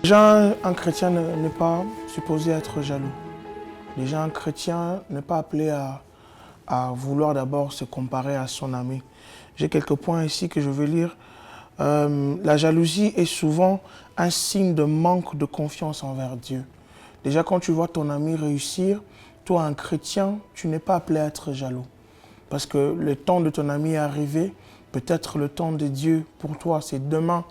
Déjà, un chrétien n'est pas supposé être jaloux. Déjà, un chrétien n'est pas appelé à vouloir d'abord se comparer à son ami. J'ai quelques points ici que je veux lire. La jalousie est souvent un signe de manque de confiance envers Dieu. Déjà, quand tu vois ton ami réussir, toi, un chrétien, tu n'es pas appelé à être jaloux. Parce que le temps de ton ami est arrivé, peut-être le temps de Dieu pour toi, c'est demain.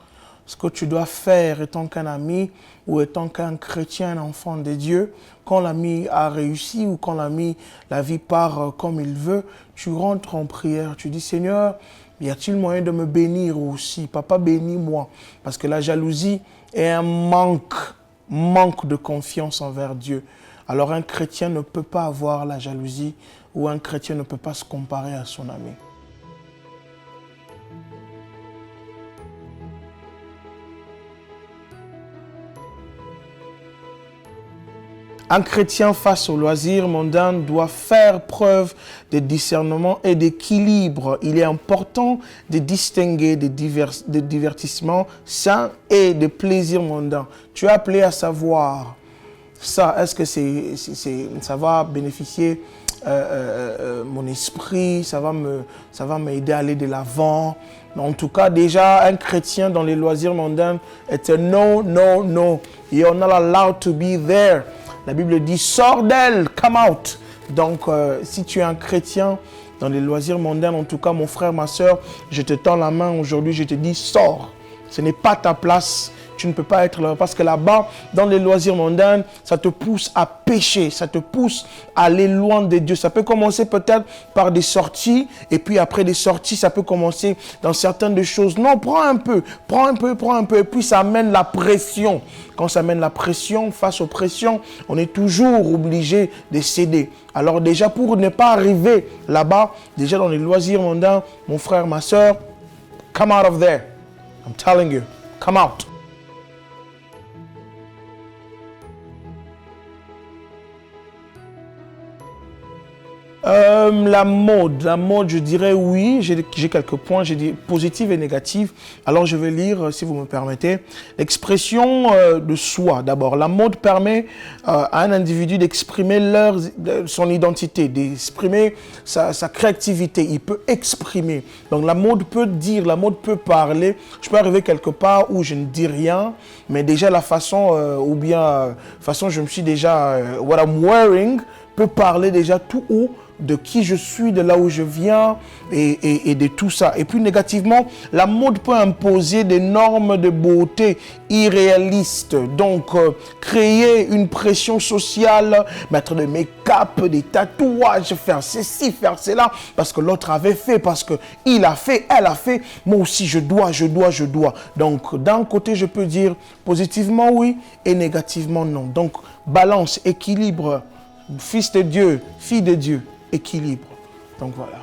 Ce que tu dois faire étant qu'un ami ou étant qu'un chrétien, un enfant de Dieu, quand l'ami a réussi ou quand la vie part comme il veut, tu rentres en prière, tu dis Seigneur, y a-t-il moyen de me bénir aussi? Papa, bénis-moi. Parce que la jalousie est un manque de confiance envers Dieu. Alors un chrétien ne peut pas avoir la jalousie ou un chrétien ne peut pas se comparer à son ami. Un chrétien face aux loisirs mondains doit faire preuve de discernement et d'équilibre. Il est important de distinguer des divertissements sains et des plaisirs mondains. Tu es appelé à savoir ça. Est-ce que ça va bénéficier mon esprit, ça va m'aider à aller de l'avant. En tout cas, déjà, un chrétien dans les loisirs mondains est un no, no, no. You're not allowed to be there. La Bible dit, sors d'elle, come out. Donc, si tu es un chrétien dans les loisirs mondains, en tout cas, mon frère, ma soeur, je te tends la main aujourd'hui, je te dis, sors. Ce n'est pas ta place. Tu ne peux pas être là. Parce que là-bas, dans les loisirs mondains, ça te pousse à pécher. Ça te pousse à aller loin de Dieu. Ça peut commencer peut-être par des sorties. Et puis après des sorties, ça peut commencer dans certaines des choses. Non, prends un peu. Et puis ça amène la pression. Quand ça amène la pression, face aux pressions, on est toujours obligé de céder. Alors déjà, pour ne pas arriver là-bas, déjà dans les loisirs mondains, mon frère, ma soeur, come out of there. I'm telling you, come out. La mode, je dirais oui, j'ai quelques points, j'ai dit positifs et négatifs. Alors je vais lire, si vous me permettez, l'expression de soi. D'abord, la mode permet à un individu d'exprimer son identité, d'exprimer sa créativité. Il peut exprimer. Donc la mode peut dire, la mode peut parler. Je peux arriver quelque part où je ne dis rien, mais déjà la façon, je me suis déjà, what I'm wearing, peut parler déjà tout haut de qui je suis, de là où je viens et de tout ça. Et puis négativement, la mode peut imposer des normes de beauté irréalistes. Donc, créer une pression sociale, mettre des make-up, des tatouages, faire ceci, faire cela, parce que l'autre avait fait, parce qu'il a fait, elle a fait, moi aussi je dois. Donc, d'un côté, je peux dire positivement oui et négativement non. Donc, balance, équilibre, fils de Dieu, fille de Dieu, équilibre. Donc voilà.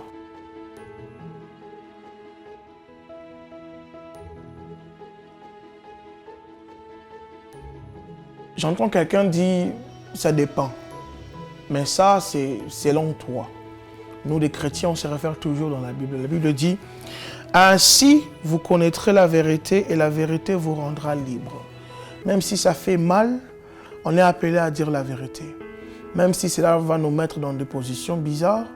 J'entends quelqu'un dire, ça dépend. Mais ça, c'est selon toi. Nous, les chrétiens, on se réfère toujours dans la Bible. La Bible dit, ainsi vous connaîtrez la vérité et la vérité vous rendra libre. Même si ça fait mal, on est appelé à dire la vérité. Même si cela va nous mettre dans des positions bizarres,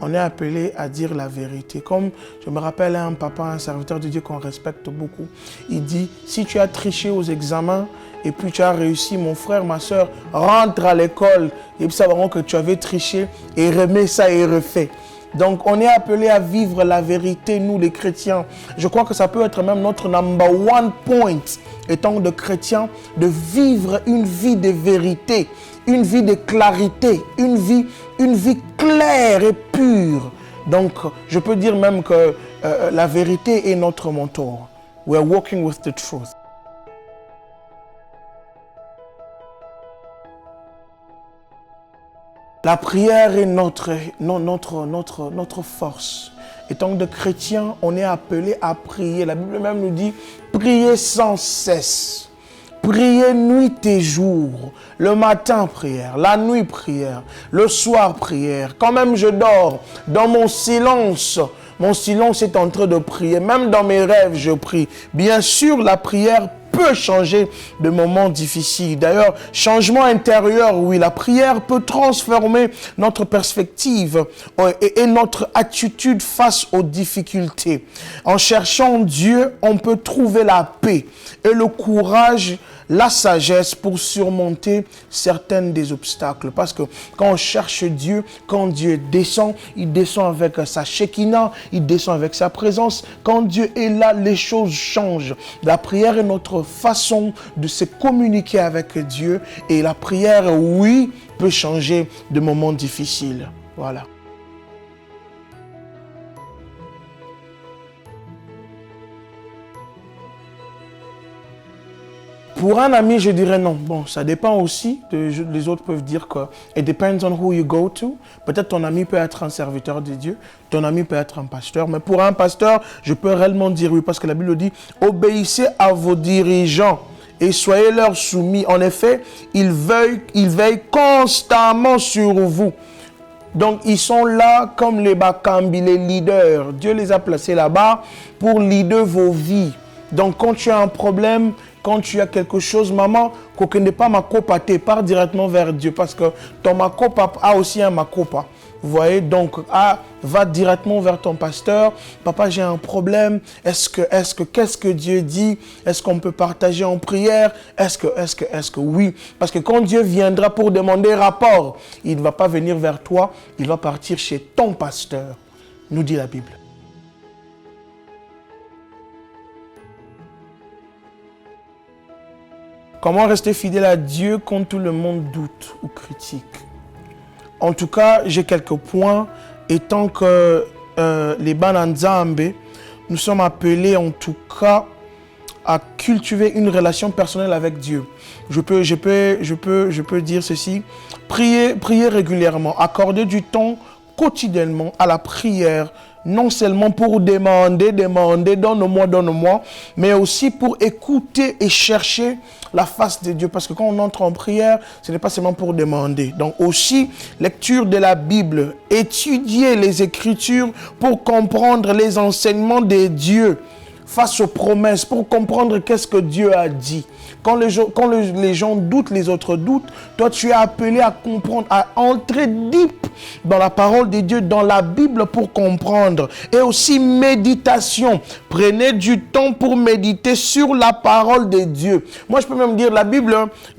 on est appelé à dire la vérité. Comme je me rappelle un papa, un serviteur de Dieu qu'on respecte beaucoup, il dit, si tu as triché aux examens et puis tu as réussi, mon frère, ma soeur, rentre à l'école et puis sauront que tu avais triché et remets ça et refais. Donc, on est appelé à vivre la vérité, nous les chrétiens. Je crois que ça peut être même notre number one point, étant de chrétiens, de vivre une vie de vérité, une vie de clarité, une vie claire et pure. Donc, je peux dire même que la vérité est notre mentor. We are walking with the truth. La prière est notre force. Étant de chrétiens, on est appelé à prier. La Bible même nous dit, priez sans cesse. Priez nuit et jour. Le matin, prière. La nuit, prière. Le soir, prière. Quand même je dors, dans mon silence est en train de prier. Même dans mes rêves, je prie. Bien sûr, la prière peut changer de moments difficiles. D'ailleurs, changement intérieur, oui, la prière peut transformer notre perspective et notre attitude face aux difficultés. En cherchant Dieu, on peut trouver la paix et le courage, la sagesse pour surmonter certains des obstacles. Parce que quand on cherche Dieu, quand Dieu descend, il descend avec sa Shekinah, il descend avec sa présence. Quand Dieu est là, les choses changent. La prière est notre façon de se communiquer avec Dieu. Et la prière, oui, peut changer de moments difficiles. Voilà. Pour un ami, je dirais non. Bon, ça dépend aussi. Les autres peuvent dire que it depends on who you go to. Peut-être ton ami peut être un serviteur de Dieu. Ton ami peut être un pasteur. Mais pour un pasteur, je peux réellement dire oui. Parce que la Bible dit, obéissez à vos dirigeants et soyez leur soumis. En effet, ils veillent constamment sur vous. Donc, ils sont là comme les Bakambi, les leaders. Dieu les a placés là-bas pour leader vos vies. Donc, quand tu as un problème, quand tu as quelque chose, maman, que n'est pas ma copa, pars directement vers Dieu. Parce que ton makopa a aussi un makopa. Vous voyez, donc, va directement vers ton pasteur. Papa, j'ai un problème. Qu'est-ce que Dieu dit? Est-ce qu'on peut partager en prière? Est-ce que oui? Parce que quand Dieu viendra pour demander rapport, il ne va pas venir vers toi, il va partir chez ton pasteur, nous dit la Bible. Comment rester fidèle à Dieu quand tout le monde doute ou critique? En tout cas, j'ai quelques points. Étant que les Bananzambe, nous sommes appelés en tout cas à cultiver une relation personnelle avec Dieu. Je peux dire ceci. Priez régulièrement. Accordez du temps quotidiennement à la prière. Non seulement pour demander, donne-moi, mais aussi pour écouter et chercher la face de Dieu. Parce que quand on entre en prière, ce n'est pas seulement pour demander. Donc aussi, lecture de la Bible, étudier les Écritures pour comprendre les enseignements de Dieu face aux promesses, pour comprendre qu'est-ce que Dieu a dit. Quand les gens doutent, les autres doutent, toi tu es appelé à comprendre, à entrer deep dans la parole de Dieu, dans la Bible pour comprendre. Et aussi méditation. Prenez du temps pour méditer sur la parole de Dieu. Moi je peux même dire la Bible,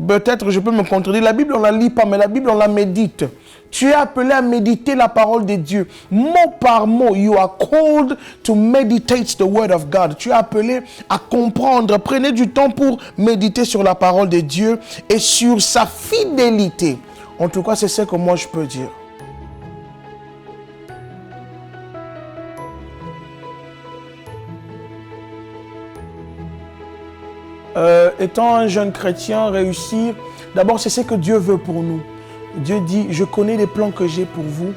peut-être je peux me contredire, la Bible on la lit pas, mais la Bible on la médite. Tu es appelé à méditer la parole de Dieu. Mot par mot, you are called to meditate the word of God. Tu es appelé à comprendre. Prenez du temps pour méditer sur la parole de Dieu et sur sa fidélité. En tout cas, c'est ce que moi je peux dire. Étant un jeune chrétien, réussir, d'abord c'est ce que Dieu veut pour nous. Dieu dit, je connais les plans que j'ai pour vous,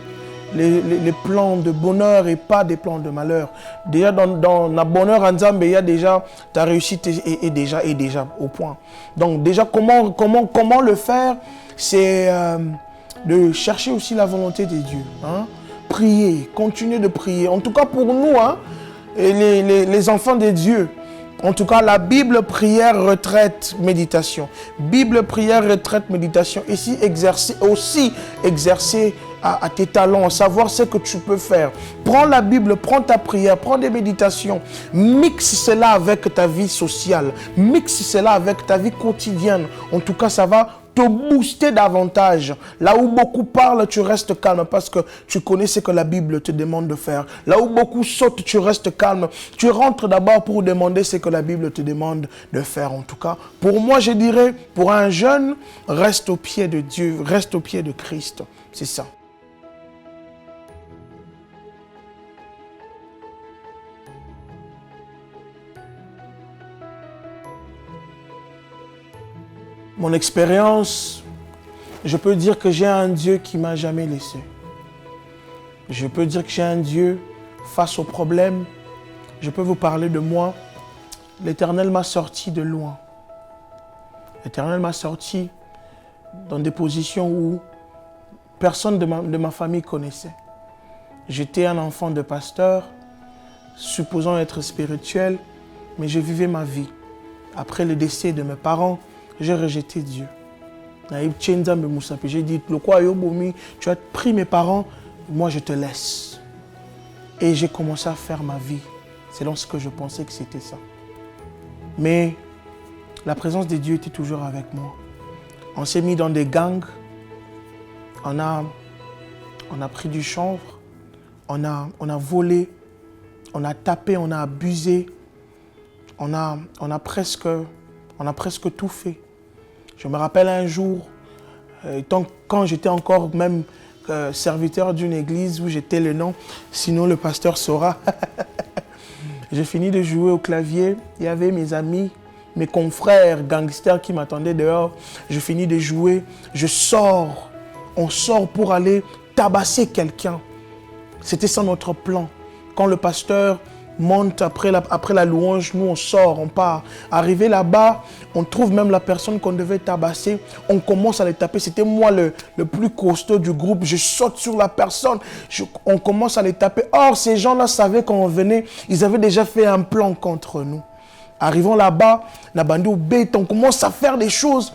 les plans de bonheur et pas des plans de malheur. Déjà, dans la bonheur en Nzambe, il y a déjà, ta réussite est déjà au point. Donc déjà, comment le faire? C'est de chercher aussi la volonté de Dieu. Hein? Prier, continuer de prier. En tout cas pour nous, hein, et les enfants de Dieu. En tout cas, la Bible, prière, retraite, méditation. Bible, prière, retraite, méditation. Ici, exercer à tes talents, savoir ce que tu peux faire. Prends la Bible, prends ta prière, prends des méditations. Mixe cela avec ta vie sociale. Mixe cela avec ta vie quotidienne. En tout cas, ça va te booster davantage. Là où beaucoup parlent, tu restes calme parce que tu connais ce que la Bible te demande de faire. Là où beaucoup sautent, tu restes calme. Tu rentres d'abord pour demander ce que la Bible te demande de faire. En tout cas, pour moi, je dirais, pour un jeune, reste au pied de Dieu, reste au pied de Christ. C'est ça. Mon expérience, je peux dire que j'ai un Dieu qui ne m'a jamais laissé. Je peux dire que j'ai un Dieu face aux problèmes. Je peux vous parler de moi. L'Éternel m'a sorti de loin. L'Éternel m'a sorti dans des positions où personne de ma famille connaissait. J'étais un enfant de pasteur, supposant être spirituel, mais je vivais ma vie. Après le décès de mes parents, j'ai rejeté Dieu. J'ai dit, tu as pris mes parents, moi je te laisse. Et j'ai commencé à faire ma vie selon ce que je pensais que c'était ça. Mais la présence de Dieu était toujours avec moi. On s'est mis dans des gangs, on a pris du chanvre, on a volé, on a tapé, on a abusé, on a presque tout fait. Je me rappelle un jour, quand j'étais encore même serviteur d'une église où j'étais le nom, sinon le pasteur saura. J'ai fini de jouer au clavier, il y avait mes amis, mes confrères gangsters qui m'attendaient dehors. Je finis de jouer, on sort pour aller tabasser quelqu'un. C'était ça notre plan. Quand le pasteur monte après la louange, nous on sort, on part. Arrivé là-bas, on trouve même la personne qu'on devait tabasser. On commence à les taper. C'était moi le plus costaud du groupe. Je saute sur la personne. On commence à les taper. Or, ces gens-là savaient quand on venait, ils avaient déjà fait un plan contre nous. Arrivons là-bas, on commence à faire des choses.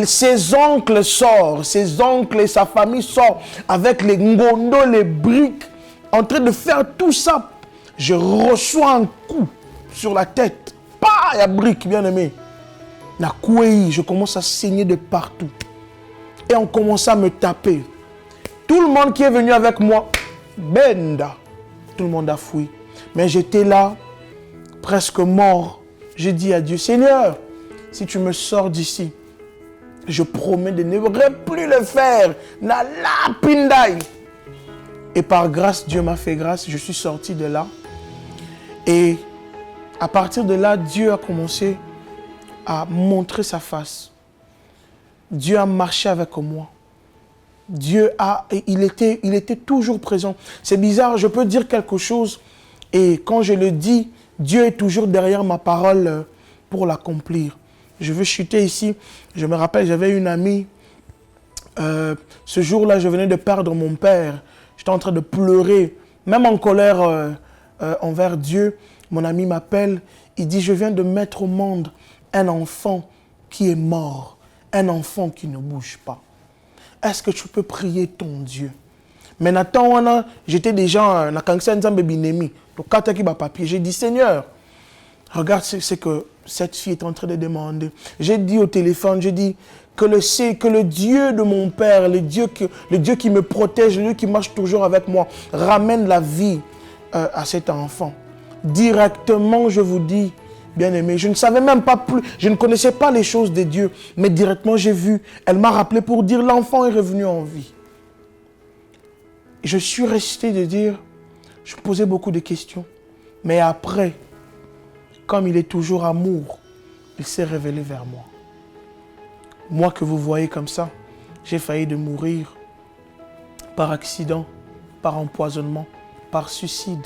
Ses oncles sortent, ses oncles et sa famille sortent avec les ngondo, les briques, en train de faire tout ça. Je reçois un coup sur la tête. Pas la brique, bien aimé. La couille, je commence à saigner de partout. Et on commence à me taper. Tout le monde qui est venu avec moi, benda. Tout le monde a fui. Mais j'étais là, presque mort. J'ai dit à Dieu, Seigneur, si tu me sors d'ici, je promets de ne plus le faire. Na la pindai. Et par grâce, Dieu m'a fait grâce. Je suis sorti de là. Et à partir de là, Dieu a commencé à montrer sa face. Dieu a marché avec moi. Il était toujours présent. C'est bizarre, je peux dire quelque chose et quand je le dis, Dieu est toujours derrière ma parole pour l'accomplir. Je veux chuter ici. Je me rappelle, j'avais une amie. Ce jour-là, je venais de perdre mon père. J'étais en train de pleurer, même en colère envers Dieu. Mon ami m'appelle. Il dit, je viens de mettre au monde un enfant qui est mort. Un enfant qui ne bouge pas. Est-ce que tu peux prier ton Dieu? Mais Nathan, j'étais déjà j'ai dit, Seigneur, regarde ce que cette fille est en train de demander. J'ai dit au téléphone, j'ai dit que le Dieu de mon père, le Dieu qui me protège, le Dieu qui marche toujours avec moi, ramène la vie à cet enfant. Directement, je vous dis, bien-aimé, je ne savais même pas plus, je ne connaissais pas les choses de Dieu, mais directement j'ai vu, elle m'a rappelé pour dire l'enfant est revenu en vie. Je suis resté de dire, je posais beaucoup de questions, mais après, comme il est toujours amour, il s'est révélé vers moi. Moi que vous voyez comme ça, j'ai failli de mourir par accident, par empoisonnement, par suicide,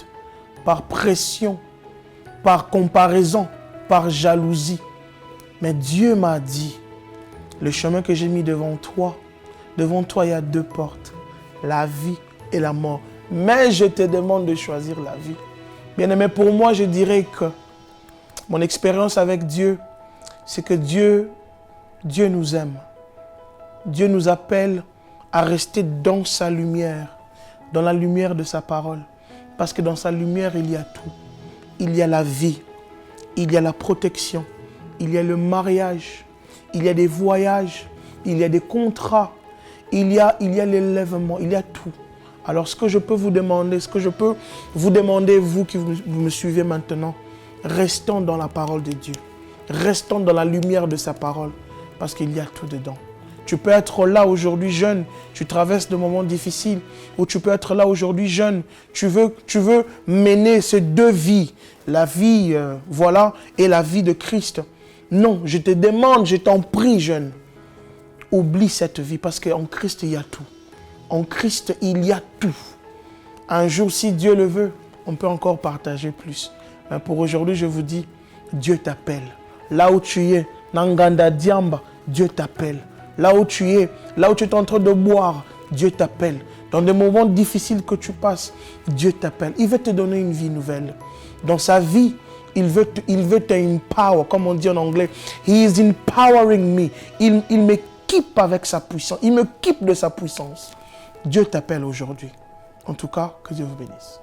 par pression, par comparaison, par jalousie. Mais Dieu m'a dit, le chemin que j'ai mis devant toi il y a 2 portes, la vie et la mort. Mais je te demande de choisir la vie. Bien-aimé, pour moi, je dirais que mon expérience avec Dieu, c'est que Dieu nous aime. Dieu nous appelle à rester dans sa lumière, dans la lumière de sa parole. Parce que dans sa lumière, il y a tout. Il y a la vie, il y a la protection, il y a le mariage, il y a des voyages, il y a des contrats, il y a l'élèvement, il y a tout. Alors ce que je peux vous demander, vous qui vous me suivez maintenant, restons dans la parole de Dieu. Restons dans la lumière de sa parole, parce qu'il y a tout dedans. Tu peux être là aujourd'hui jeune, tu traverses des moments difficiles, ou tu peux être là aujourd'hui jeune, tu veux mener ces 2 vies, la vie, et la vie de Christ. Non, je te demande, je t'en prie jeune, oublie cette vie, parce qu'en Christ, il y a tout. En Christ, il y a tout. Un jour, si Dieu le veut, on peut encore partager plus. Mais pour aujourd'hui, je vous dis, Dieu t'appelle. Là où tu es, Nanganda Diamba, Dieu t'appelle. Là où tu es en train de boire, Dieu t'appelle. Dans des moments difficiles que tu passes, Dieu t'appelle. Il veut te donner une vie nouvelle. Dans sa vie, Il veut t'empower, comme on dit en anglais. He is empowering me. Il m'équipe avec sa puissance. Il m'équipe de sa puissance. Dieu t'appelle aujourd'hui. En tout cas, que Dieu vous bénisse.